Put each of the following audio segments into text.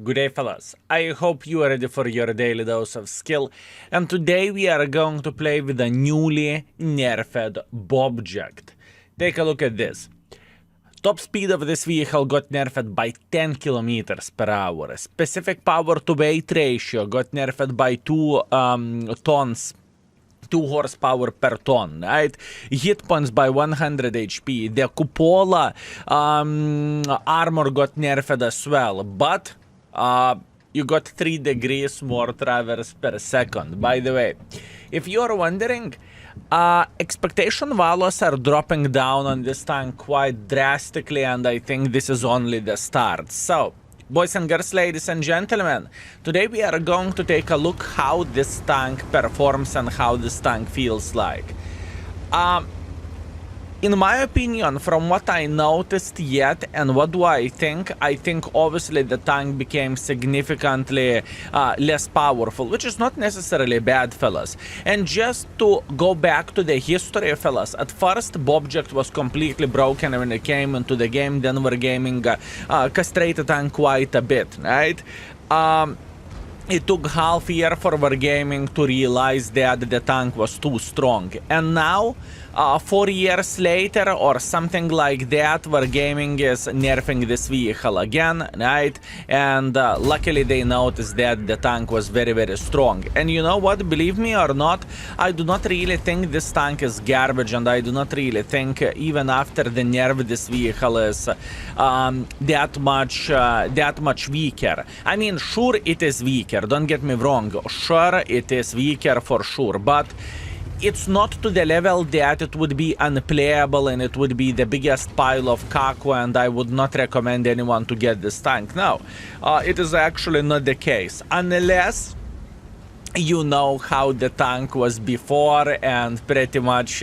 Good day, fellas. I hope you are ready for your daily dose of skill, and today we are going to play with a newly nerfed Bobject. Take a look at this. Top speed of this vehicle got nerfed by 10 kilometers per hour. Specific power to weight ratio got nerfed by 2 tons. 2 horsepower per ton, right? Hit points by 100 HP. The cupola armor got nerfed as well, but you got 3 degrees more traverse per second. By the way, if you're wondering, expectation values are dropping down on this tank quite drastically, and I think this is only the start. So, boys and girls, ladies and gentlemen, today we are going to take a look how this tank performs and how this tank feels like. In my opinion, from what I noticed yet and what do I think obviously the tank became significantly less powerful, which is not necessarily bad, fellas. And just to go back to the history, fellas, at first Bobject was completely broken when it came into the game. Then Wargaming castrated tank quite a bit, right? It took half year for Wargaming to realize that the tank was too strong. And now, 4 years later or something like that, Wargaming is nerfing this vehicle again, right? And luckily they noticed that the tank was very, very strong. And you know what? Believe me or not, I do not really think this tank is garbage, and I do not really think even after the nerf this vehicle is that much weaker. I mean, sure it is weaker, don't get me wrong, sure it is weaker for sure, but it's not to the level that it would be unplayable and it would be the biggest pile of caco, and I would not recommend anyone to get this tank. No, it is actually not the case, unless you know how the tank was before, and pretty much,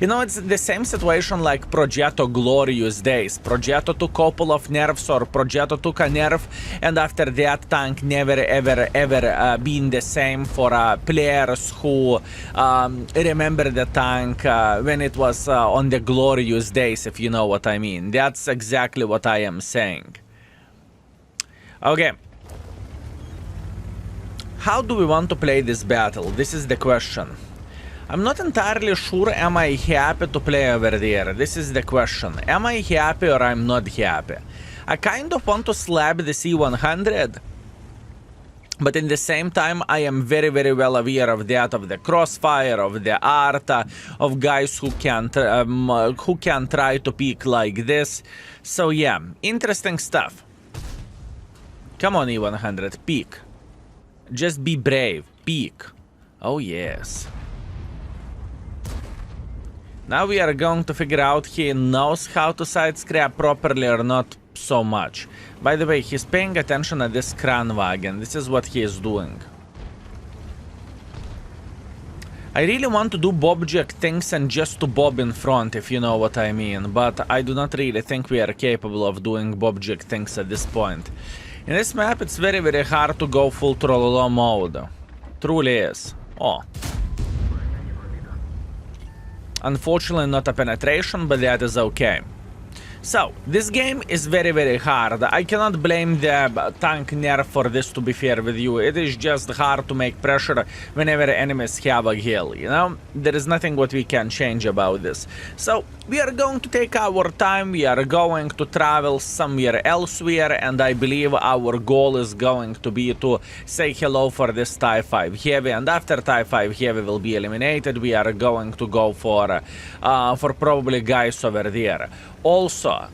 you know, it's the same situation like Progetto glorious days. Progetto took a couple of nerfs, or Progetto took a nerf, and after that tank never ever been the same for players who remember the tank when it was on the glorious days, if you know what I mean. That's exactly what I am saying. Okay. How do we want to play this battle? This is the question. I'm not entirely sure am I happy to play over there. This is the question. Am I happy or I'm not happy? I kind of want to slap the C100, but in the same time I am very, very well aware of that, of the crossfire, of the art, of guys who can try to peek like this. So yeah, interesting stuff. Come on, E100, peek. Just be brave. Peek. Oh, yes. Now we are going to figure out he knows how to side scrap properly or not so much. By the way, he's paying attention at this Kranwagen. This is what he is doing. I really want to do Bobject things and just to bob in front, if you know what I mean. But I do not really think we are capable of doing Bobject things at this point. In this map, it's very, very hard to go full trollolo mode. Truly is. Oh. Unfortunately, not a penetration, but that is okay. So, this game is very, very hard. I cannot blame the tank nerf for this, to be fair with you. It is just hard to make pressure whenever enemies have a heal, you know? There is nothing what we can change about this. So, we are going to take our time, we are going to travel somewhere elsewhere, and I believe our goal is going to be to say hello for this TIE 5 Heavy, and after TIE 5 Heavy will be eliminated, we are going to go for probably guys over there. Also,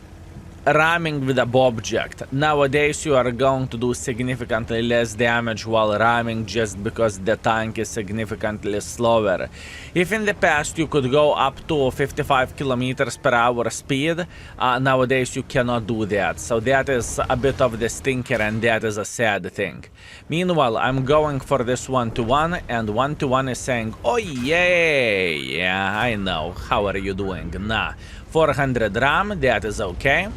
ramming with a Bobject. Nowadays you are going to do significantly less damage while ramming just because the tank is significantly slower. If in the past you could go up to 55 kilometers per hour speed, nowadays you cannot do that. So that is a bit of the stinker, and that is a sad thing. Meanwhile, I'm going for this 1-1, and 1-1 is saying, oh yay, yeah, I know, how are you doing? Nah, 400 RAM, that is okay.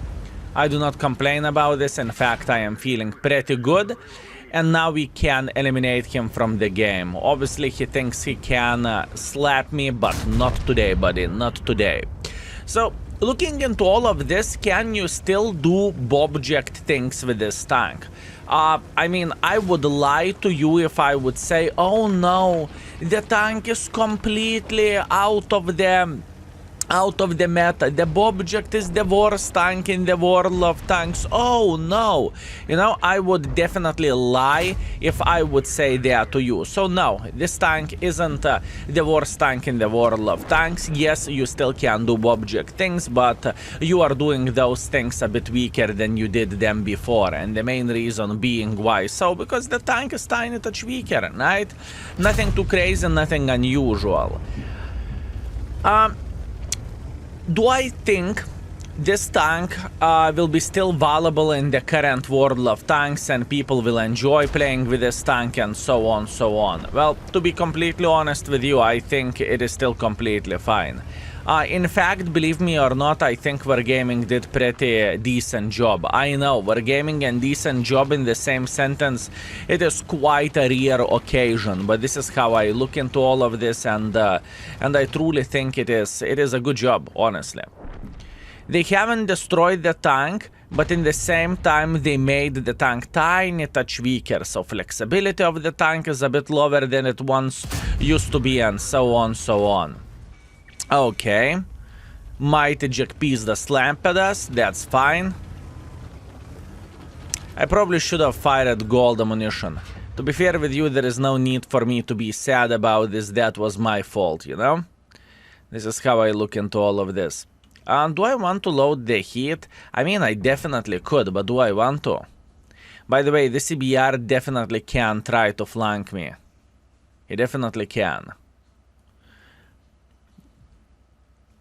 I do not complain about this, in fact I am feeling pretty good. And now we can eliminate him from the game. Obviously he thinks he can slap me, but not today, buddy, not today. So, looking into all of this, can you still do Bobject things with this tank? I mean, I would lie to you if I would say, oh no, the tank is completely out of the meta. The object is the worst tank in the world of tanks. Oh no. You know, I would definitely lie if I would say that to you. So no, this tank isn't the worst tank in the world of tanks. Yes, you still can do object things, but you are doing those things a bit weaker than you did them before. And the main reason being why so, because the tank is tiny touch weaker, right? Nothing too crazy, nothing unusual. Do I think this tank will be still valuable in the current world of tanks and people will enjoy playing with this tank and so on, so on? Well, to be completely honest with you, I think it is still completely fine. In fact, believe me or not, I think Wargaming did pretty decent job. I know, Wargaming and decent job in the same sentence, it is quite a rare occasion, but this is how I look into all of this, and I truly think it is a good job, honestly. They haven't destroyed the tank, but in the same time they made the tank tiny touch weaker, so flexibility of the tank is a bit lower than it once used to be, and so on, so on. Okay. Mighty Jack piece the slammed us, that's fine. I probably should have fired gold ammunition. To be fair with you, there is no need for me to be sad about this, that was my fault, you know? This is how I look into all of this. Do I want to load the heat? I mean, I definitely could, but do I want to? By the way, this EBR definitely can try to flank me. He definitely can.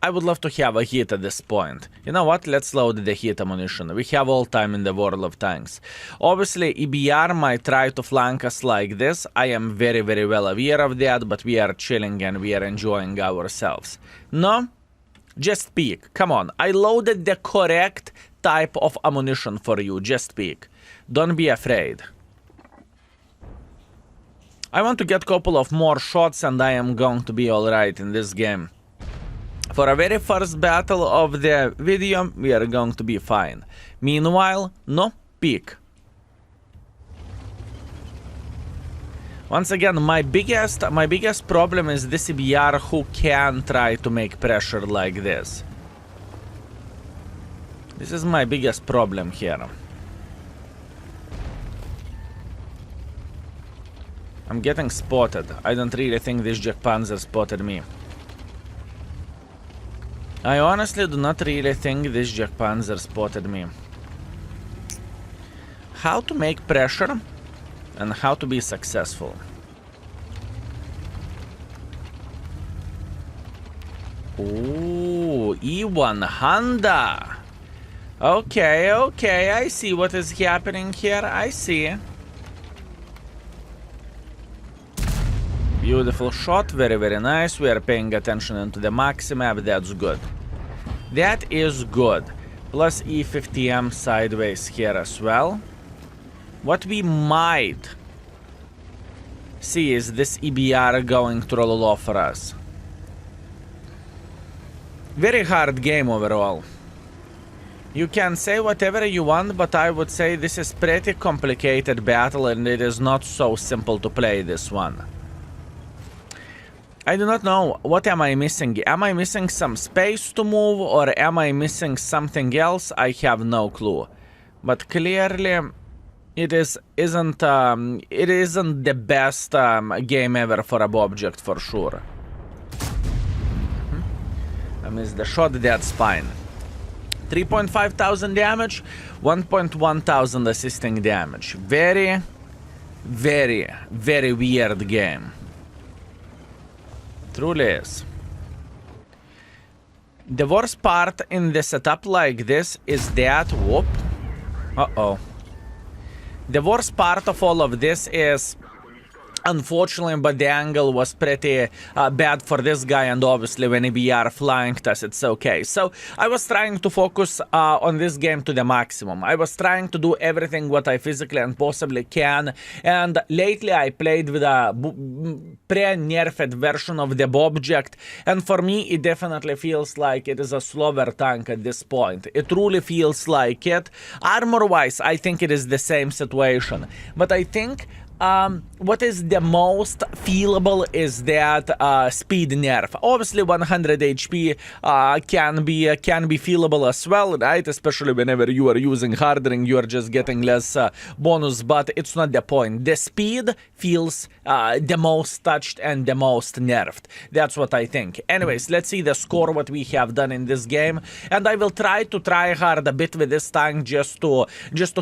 I would love to have a hit at this point. You know what? Let's load the heat ammunition. We have all time in the world of tanks. Obviously, EBR might try to flank us like this. I am very, very well aware of that, but we are chilling and we are enjoying ourselves. No? Just peek. Come on. I loaded the correct type of ammunition for you. Just peek. Don't be afraid. I want to get a couple of more shots and I am going to be alright in this game. For a very first battle of the video, we are going to be fine. Meanwhile, no peek. Once again, my biggest problem is this EBR who can try to make pressure like this. This is my biggest problem here. I'm getting spotted. I don't really think this Jack Panzer spotted me. I honestly do not really think this Jack Panzer spotted me. How to make pressure and how to be successful. Ooh, E1 Honda. Okay, okay, I see what is happening here. I see. Beautiful shot, very, very nice. We are paying attention into the maximap, that's good. That is good. Plus E50M sideways here as well. What we might see is this EBR going to roll off for us. Very hard game overall. You can say whatever you want, but I would say this is pretty complicated battle and it is not so simple to play this one. I do not know, what am I missing? Am I missing some space to move or am I missing something else? I have no clue. But clearly it isn't the best game ever for a object for sure. I missed the shot, that's fine. 3.5 thousand damage, 1.1 thousand assisting damage. Very, very, very weird game. Truly is. The worst part in the setup like this is that... Whoop. Uh-oh. The worst part of all of this is unfortunately, but the angle was pretty bad for this guy, and obviously when EBR flanked us, it's okay. So I was trying to focus on this game to the maximum. I was trying to do everything what I physically and possibly can, and lately I played with a pre-nerfed version of the object, and for me it definitely feels like it is a slower tank at this point. It truly feels like it. Armor-wise, I think it is the same situation, but I think what is the most feelable is that speed nerf. Obviously 100 HP can be feelable as well, right? Especially whenever you are using hardening, you are just getting less bonus, but it's not the point. The speed feels the most touched and the most nerfed. That's what I think. Anyways, let's see the score what we have done in this game, and I will try hard a bit with this tank just to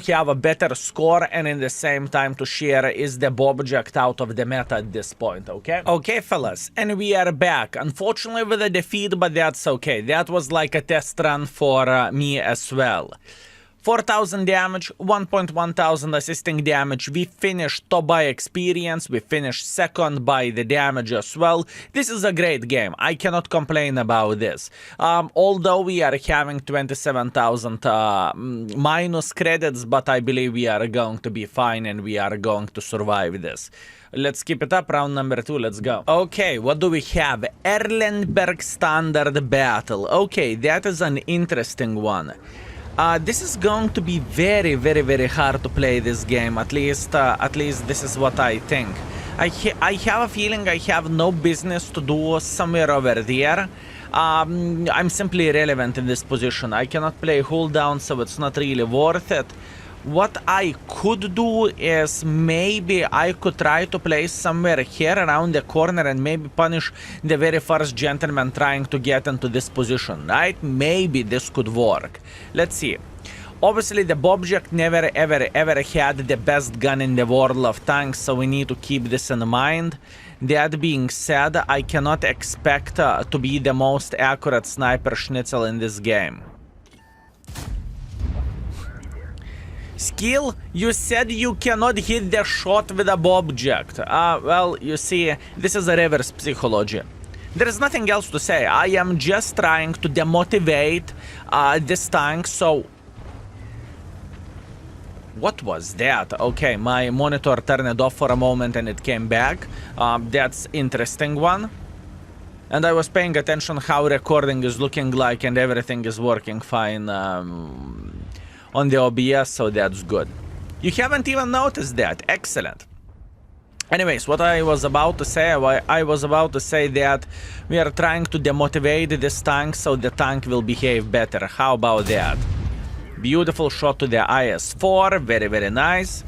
have a better score, and in the same time to share is the object out of the meta at this point, okay? Okay, fellas, and we are back. Unfortunately with a defeat, but that's okay. That was like a test run for me as well. 4,000 damage, 1.1 thousand assisting damage. We finished top by experience. We finished second by the damage as well. This is a great game. I cannot complain about this. Although we are having 27,000 minus credits, but I believe we are going to be fine and we are going to survive this. Let's keep it up. Round number 2. Let's go. Okay, what do we have? Erlenberg Standard Battle. Okay, that is an interesting one. This is going to be very, very, very hard to play this game. At least this is what I think. I have a feeling I have no business to do somewhere over there. I'm simply irrelevant in this position. I cannot play hold down, so it's not really worth it. What I could do is maybe I could try to play somewhere here around the corner and maybe punish the very first gentleman trying to get into this position, right? Maybe this could work. Let's see. Obviously, the object never ever had the best gun in the world of tanks, so we need to keep this in mind. That being said, I cannot expect to be the most accurate sniper schnitzel in this game. Skill, you said you cannot hit the shot with a object. Well, you see, this is a reverse psychology. There is nothing else to say. I am just trying to demotivate this tank, so... What was that? Okay, my monitor turned off for a moment and it came back. That's interesting one. And I was paying attention how recording is looking like and everything is working fine. On the OBS, so that's good. You haven't even noticed that. Excellent. Anyways, what I was about to say, I was about to say that we are trying to demotivate this tank so the tank will behave better. How about that? Beautiful shot to the IS-4. Very, very nice.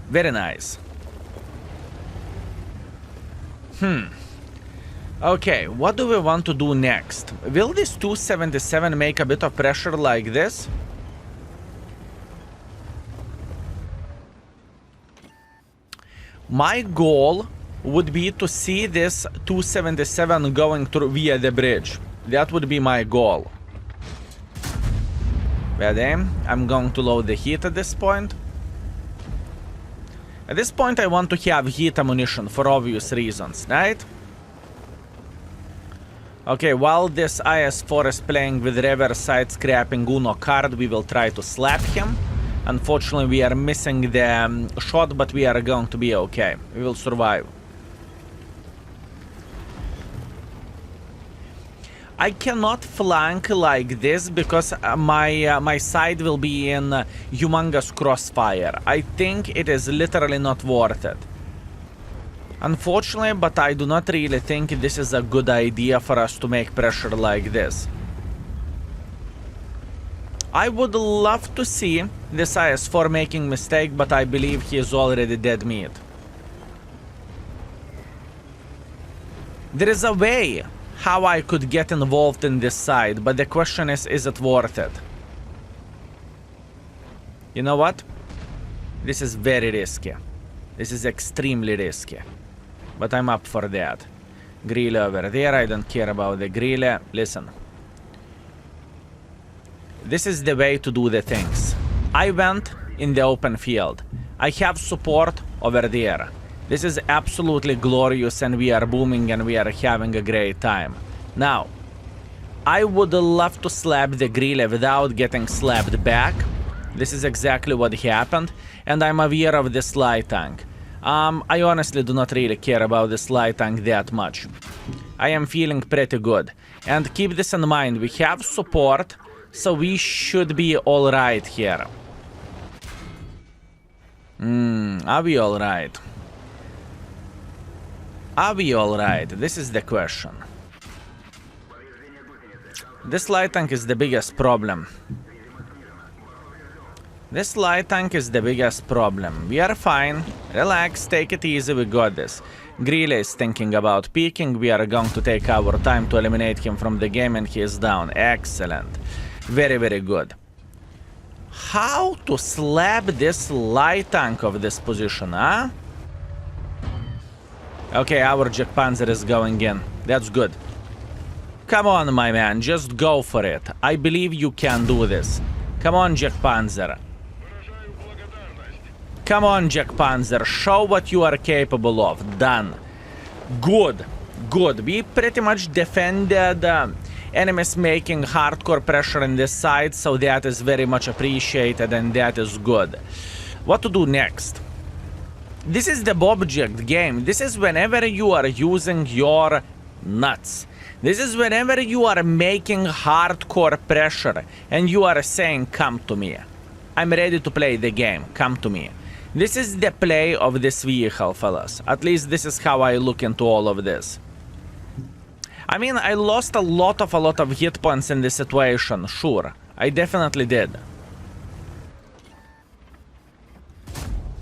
Very nice. Okay, what do we want to do next? Will this 277 make a bit of pressure like this? My goal would be to see this 277 going through via the bridge. That would be my goal. Ready? I'm going to load the heat at this point. At this point I want to have heat ammunition for obvious reasons, right? Okay, while this IS-4 is playing with reverse side scrapping Uno card, we will try to slap him. Unfortunately, we are missing the shot, but we are going to be okay. We will survive. I cannot flank like this because my side will be in humongous crossfire. I think it is literally not worth it. Unfortunately, but I do not really think this is a good idea for us to make pressure like this. I would love to see this IS-4 making mistake, but I believe he is already dead meat. There is a way how I could get involved in this side, but the question is it worth it? You know what? This is very risky. This is extremely risky. But I'm up for that. Grille over there, I don't care about the grille. Listen. This is the way to do the things. I went in the open field. I have support over there. This is absolutely glorious, and we are booming and we are having a great time. Now, I would love to slap the Grille without getting slapped back. This is exactly what happened, and I'm aware of this light tank. I honestly do not really care about this light tank that much. I am feeling pretty good. And keep this in mind, we have support, so we should be alright here. Are we alright? Are we alright? This is the question. This light tank is the biggest problem. This light tank is the biggest problem. We are fine. Relax, take it easy, we got this. Grille is thinking about peeking. We are going to take our time to eliminate him from the game, and he is down. Excellent. Very, very good. How to slap this light tank of this position, huh? Okay, our Jack Panzer is going in. That's good. Come on, my man, just go for it. I believe you can do this. Come on, Jack Panzer. Come on, Jack Panzer, show what you are capable of. Done. Good. Good. We pretty much defended enemies making hardcore pressure on this side, so that is very much appreciated, and that is good. What to do next? This is the object game. This is whenever you are using your nuts. This is whenever you are making hardcore pressure and you are saying, come to me. I'm ready to play the game. Come to me. This is the play of this vehicle, fellas. At least this is how I look into all of this. I mean, I lost a lot of hit points in this situation. Sure, I definitely did.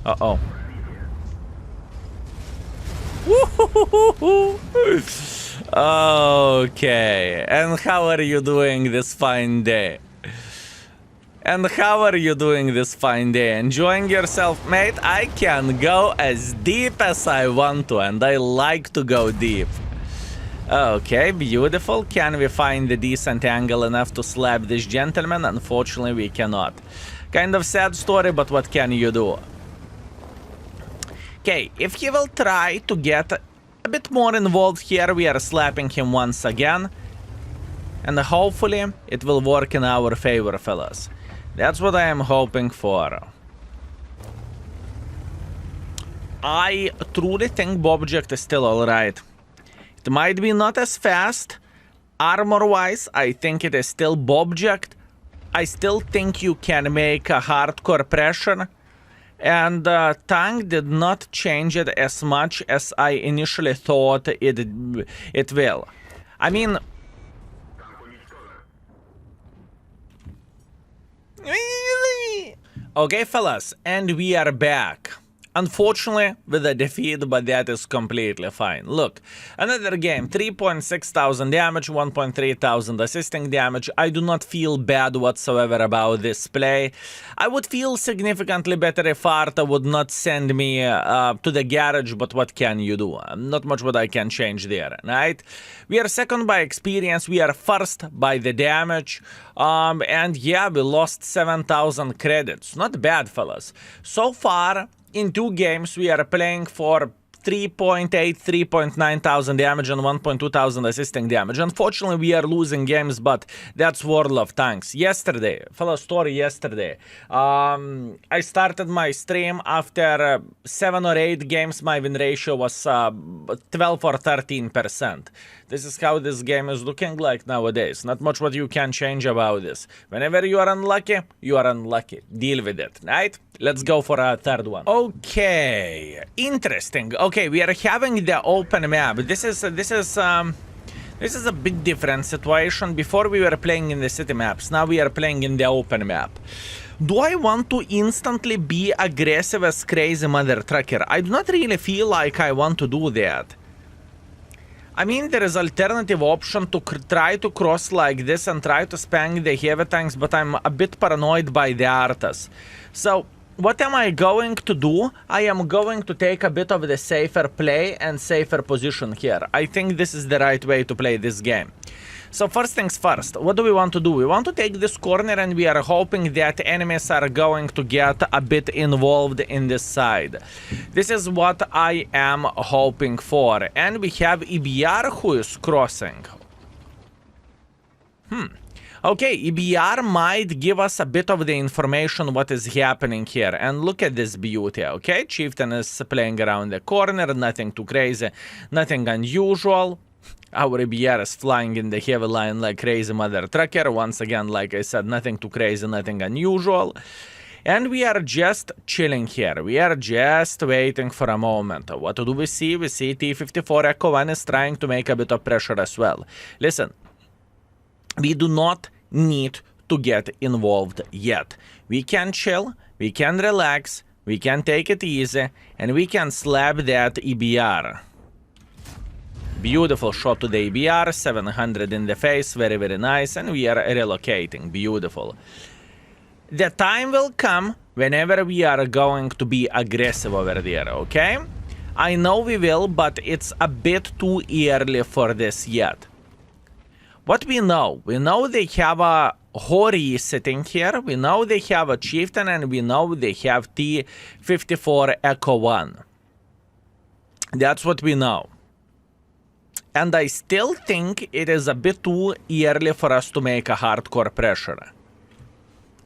Uh-oh. Okay, and how are you doing this fine day? And how are you doing this fine day? Enjoying yourself, mate? I can go as deep as I want to, and I like to go deep. Okay, beautiful. Can we find a decent angle enough to slap this gentleman? Unfortunately, we cannot. Kind of sad story, but what can you do? Okay, if he will try to get a bit more involved here, we are slapping him once again. And hopefully, it will work in our favor, fellas. That's what I am hoping for. I truly think Bobject is still alright. It might be not as fast. Armor-wise, I think it is still Bobject. I still think you can make a hardcore pressure. And tank did not change it as much as I initially thought it will. I mean... Okay, fellas, and we are back. Unfortunately, with a defeat, but that is completely fine. Look, another game, 3.6 thousand damage, 1.3 thousand assisting damage. I do not feel bad whatsoever about this play. I would feel significantly better if Arta would not send me to the garage, but what can you do? Not much what I can change there, right? We are second by experience, we are first by the damage, and yeah, we lost 7,000 credits. Not bad, fellas. So far, in 2 games, we are playing for 3.8, 3.9 thousand damage and 1.2 thousand assisting damage. Unfortunately, we are losing games, but that's World of Tanks. Yesterday, fellow story yesterday, I started my stream after 7 or 8 games. My win ratio was 12 or 13%. This is how this game is looking like nowadays. Not much what you can change about this. Whenever you are unlucky, you are unlucky. Deal with it, right? Let's go for a third one. Okay, interesting. Okay, we are having the open map. This is a bit different situation. Before we were playing in the city maps. Now we are playing in the open map. Do I want to instantly be aggressive as crazy mother trucker? I do not really feel like I want to do that. I mean, there is alternative option to try to cross like this and try to spam the heavy tanks, but I'm a bit paranoid by the Artas. So, what am I going to do? I am going to take a bit of the safer play and safer position here. I think this is the right way to play this game. So first things first, what do we want to do? We want to take this corner and we are hoping that enemies are going to get a bit involved in this side. This is what I am hoping for. And we have EBR who is crossing. Okay, EBR might give us a bit of the information what is happening here. And look at this beauty, okay? Chieftain is playing around the corner, nothing too crazy, nothing unusual. Our EBR is flying in the heavy line like crazy mother trucker. Once again, like I said, nothing too crazy, nothing unusual. And we are just chilling here. We are just waiting for a moment. What do we see? We see T-54 Echo 1 is trying to make a bit of pressure as well. Listen, we do not need to get involved yet. We can chill, we can relax, we can take it easy, and we can slap that EBR. Beautiful shot to the EBR, 700 in the face, very, very nice, and we are relocating, beautiful. The time will come whenever we are going to be aggressive over there, okay? I know we will, but it's a bit too early for this yet. What we know they have a Hori sitting here, we know they have a Chieftain, and we know they have T-54 Echo 1. That's what we know. And I still think it is a bit too early for us to make a hardcore pressure.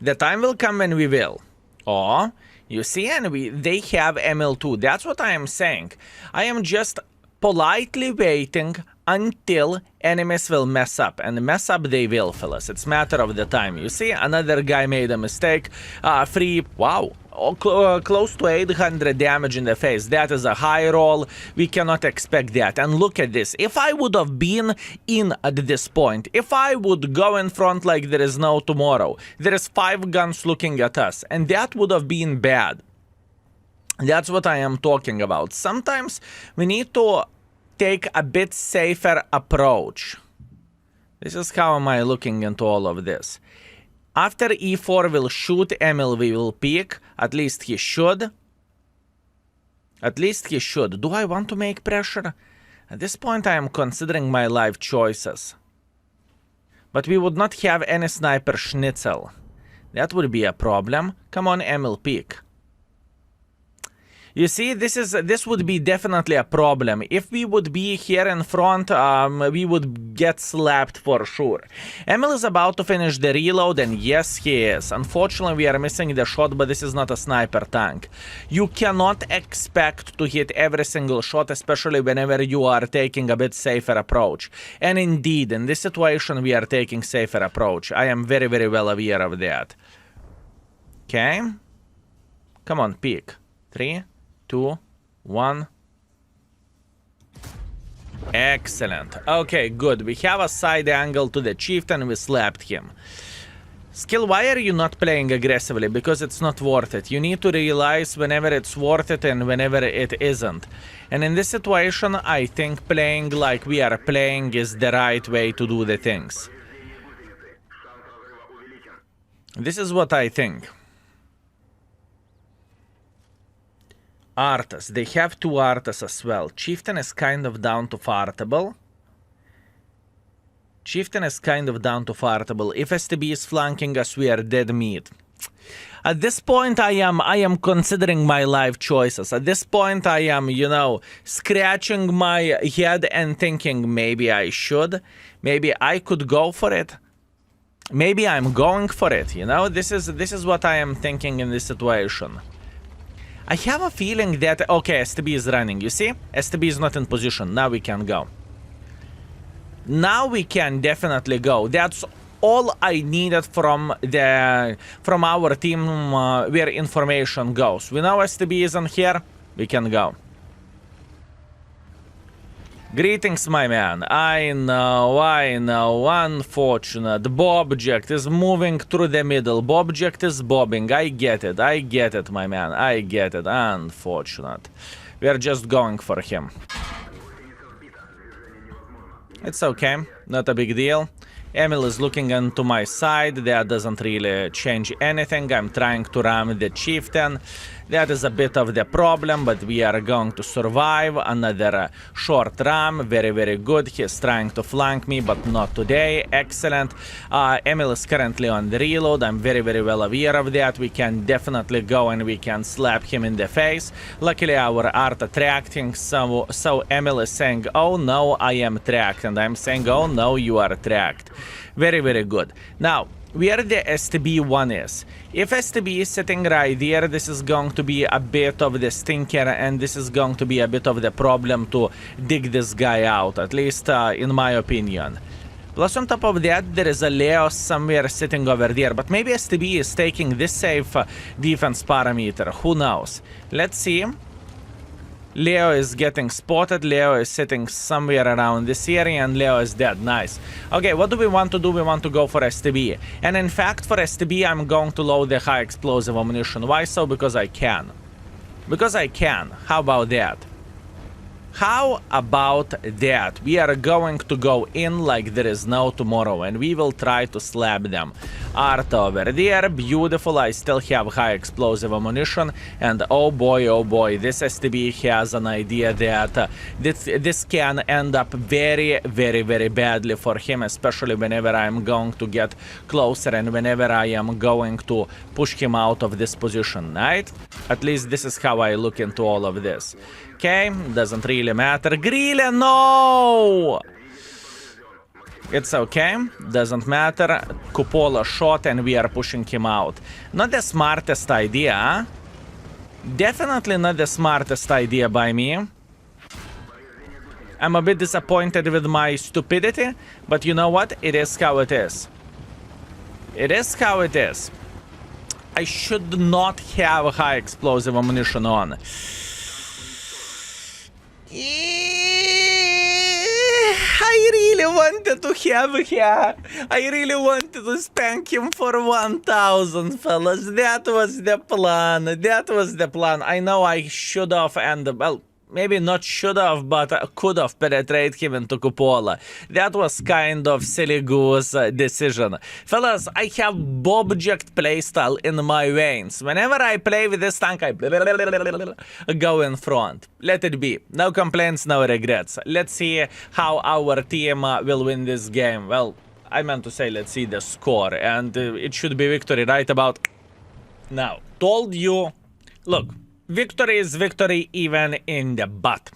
The time will come when we will. Oh, you see, and they have ML2. That's what I am saying. I am just politely waiting until enemies will mess up. And mess up they will, fellas. It's a matter of the time. You see, another guy made a mistake. Wow. Close to 800 damage in the face. That is a high roll. We cannot expect that. And look at this. If I would have been in at this point, if I would go in front like there is no tomorrow, there is 5 guns looking at us, and that would have been bad. That's what I am talking about. Sometimes we need to take a bit safer approach. This is how am I looking into all of this. After E4 will shoot, MLV will peek. At least he should. At least he should. Do I want to make pressure? At this point I am considering my life choices. But we would not have any sniper schnitzel. That would be a problem. Come on, ML peek. You see, this would be definitely a problem. If we would be here in front, we would get slapped for sure. Emil is about to finish the reload, and yes, he is. Unfortunately, we are missing the shot, but this is not a sniper tank. You cannot expect to hit every single shot, especially whenever you are taking a bit safer approach. And indeed, in this situation, we are taking safer approach. I am very, very well aware of that. Okay. Come on, peek. 3, 2, 1. Excellent. Okay, good. We have a side angle to the chieftain. We slapped him. Skill, why are you not playing aggressively? Because it's not worth it. You need to realize whenever it's worth it and whenever it isn't. And in this situation, I think playing like we are playing is the right way to do the things. This is what I think. Artas. They have 2 Artas as well. Chieftain is kind of down to fartable. Chieftain is kind of down to fartable. If STB is flanking us, we are dead meat. At this point, I am considering my life choices. At this point, I am, you know, scratching my head and thinking maybe I should. Maybe I could go for it. Maybe I'm going for it, you know? This is what I am thinking in this situation. I have a feeling that... Okay, STB is running, you see? STB is not in position. Now we can go. Now we can definitely go. That's all I needed from our team where information goes. We know STB isn't here. We can go. Greetings, my man. I know. Unfortunate. Bobject is moving through the middle. Bobject is bobbing. I get it, my man. I get it. Unfortunate. We are just going for him. It's okay. Not a big deal. Emil is looking into my side. That doesn't really change anything. I'm trying to ram the chieftain. That is a bit of the problem, but we are going to survive. Another short ram. Very, very good. He's trying to flank me, but not today. Excellent. Emil is currently on the reload. I'm very, very well aware of that. We can definitely go and we can slap him in the face. Luckily, our art attracting, so Emil is saying, oh no, I am tracked. And I'm saying, oh no, you are tracked. Very, very good. Now, where the STB1 is. If STB is sitting right there, this is going to be a bit of the stinker, and this is going to be a bit of the problem to dig this guy out, at least in my opinion. Plus, on top of that, there is a Leo somewhere sitting over there, but maybe STB is taking this safe defense parameter. Who knows? Let's see. Leo is getting spotted. Leo is sitting somewhere around this area, and Leo is dead. Nice. Okay, what do we want to do? We want to go for STB. And in fact, for STB, I'm going to load the high explosive ammunition. Why so? Because I can. Because I can. How about that? How about that? We are going to go in like there is no tomorrow, and we will try to slap them. Art over there, beautiful. I still have high explosive ammunition, and oh boy, this STB has an idea that this can end up very, very, very badly for him, especially whenever I'm going to get closer and whenever I am going to push him out of this position, right? At least this is how I look into all of this. Okay, doesn't really matter. Grille, no! It's okay, doesn't matter. Cupola shot and we are pushing him out. Not the smartest idea, huh? Definitely not the smartest idea by me. I'm a bit disappointed with my stupidity, but you know what? It is how it is. It is how it is. I should not have high explosive ammunition on. I really wanted to have here. I really wanted to spank him for 1,000, fellas. That was the plan. That was the plan. I know I should have, and well, maybe not should have, but could have penetrated him into Cupola. That was kind of silly goose decision. Fellas, I have Bobject playstyle in my veins. Whenever I play with this tank, I go in front. Let it be. No complaints, no regrets. Let's see how our team will win this game. Well, I meant to say let's see the score, and it should be victory right about now. Told you. Look. Victory is victory even in the butt.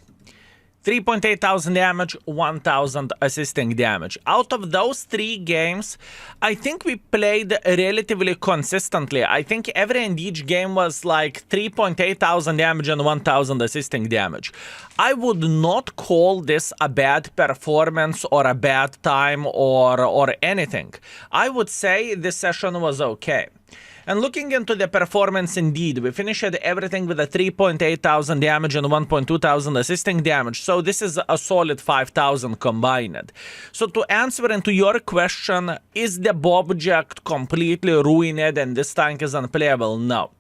3.8 thousand damage, 1,000 assisting damage. Out of those 3 games, I think we played relatively consistently. I think every and each game was like 3.8 thousand damage and 1,000 assisting damage. I would not call this a bad performance or a bad time or anything. I would say this session was okay. And looking into the performance indeed, we finished everything with a 3.8 thousand damage and 1.2 thousand assisting damage. So this is a solid 5,000 combined. So to answer into your question, is the Bobject completely ruined and this tank is unplayable? No.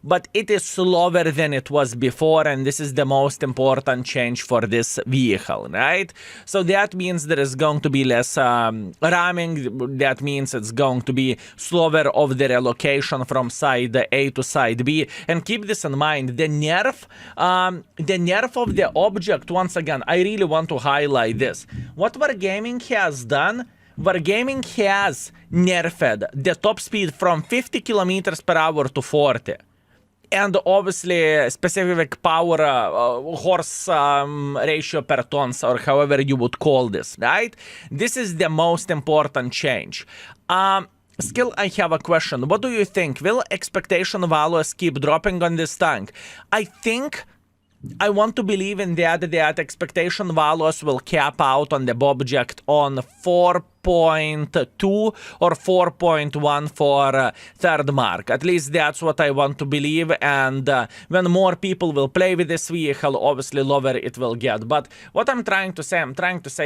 But it is slower than it was before, and this is the most important change for this vehicle, right? So that means there is going to be less ramming. That means it's going to be slower of the relocation from side A to side B. And keep this in mind, the nerf of the object, once again, I really want to highlight this. What Wargaming has done, Wargaming has nerfed the top speed from 50 kilometers per hour to 40. And obviously specific power horse ratio per tons, or however you would call this, right? This is the most important change. Skill, I have a question. What do you think? Will expectation values keep dropping on this tank? I think I want to believe in that expectation values will cap out on the Bobject on 4.2 or 4.1 for third mark. At least that's what I want to believe, and when more people will play with this vehicle, obviously lower it will get. But what I'm trying to say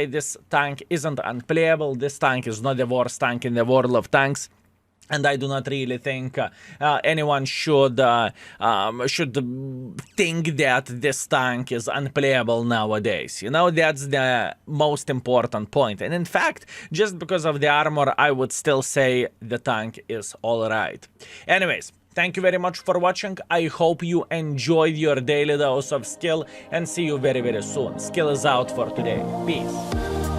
this tank isn't unplayable. This tank is not the worst tank in the world of tanks. And I do not really think anyone should think that this tank is unplayable nowadays. You know, that's the most important point. And in fact, just because of the armor, I would still say the tank is all right. Anyways, thank you very much for watching. I hope you enjoyed your daily dose of skill, and see you very, very soon. Skill is out for today. Peace.